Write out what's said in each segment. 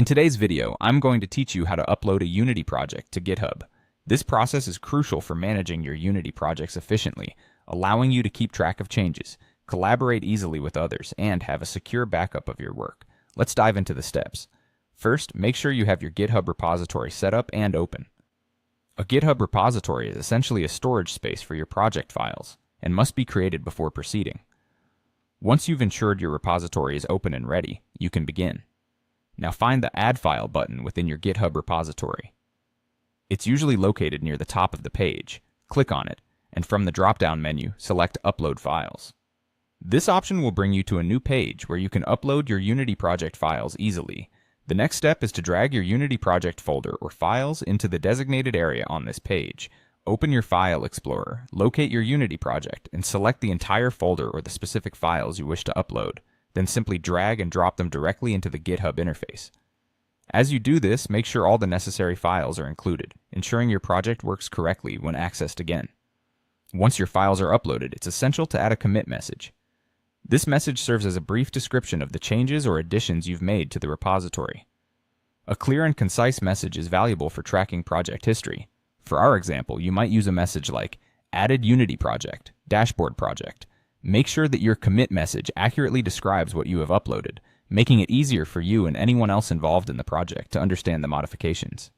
In today's video, I'm going to teach you how to upload a Unity project to GitHub. This process is crucial for managing your Unity projects efficiently, allowing you to keep track of changes, collaborate easily with others, and have a secure backup of your work. Let's dive into the steps. First, make sure you have your GitHub repository set up and open. A GitHub repository is essentially a storage space for your project files and must be created before proceeding. Once you've ensured your repository is open and ready, you can begin. Now find the Add File button within your GitHub repository. It's usually located near the top of the page. Click on it, and from the drop-down menu, select Upload Files. This option will bring you to a new page where you can upload your Unity project files easily. The next step is to drag your Unity project folder or files into the designated area on this page. Open your File Explorer, locate your Unity project, and select the entire folder or the specific files you wish to upload. Then simply drag and drop them directly into the GitHub interface. As you do this, make sure all the necessary files are included, ensuring your project works correctly when accessed again. Once your files are uploaded, it's essential to add a commit message. This message serves as a brief description of the changes or additions you've made to the repository. A clear and concise message is valuable for tracking project history. For our example, you might use a message like added Unity project, dashboard project. Make sure that your commit message accurately describes what you have uploaded, making it easier for you and anyone else involved in the project to understand the modifications.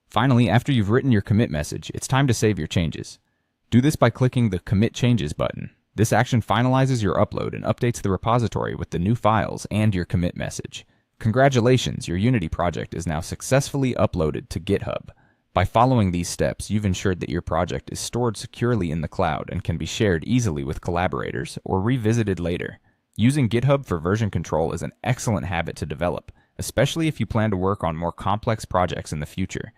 Finally, after you've written your commit message, it's time to save your changes. Do this by clicking the Commit Changes button. This action finalizes your upload and updates the repository with the new files and your commit message. Congratulations, your Unity project is now successfully uploaded to GitHub. By following these steps, you've ensured that your project is stored securely in the cloud and can be shared easily with collaborators or revisited later. Using GitHub for version control is an excellent habit to develop, especially if you plan to work on more complex projects in the future.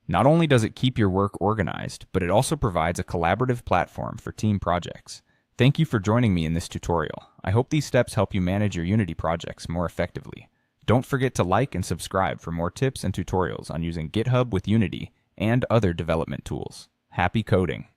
Not only does it keep your work organized, but it also provides a collaborative platform for team projects. Thank you for joining me in this tutorial. I hope these steps help you manage your Unity projects more effectively. Don't forget to like and subscribe for more tips and tutorials on using GitHub with Unity and other development tools. Happy coding!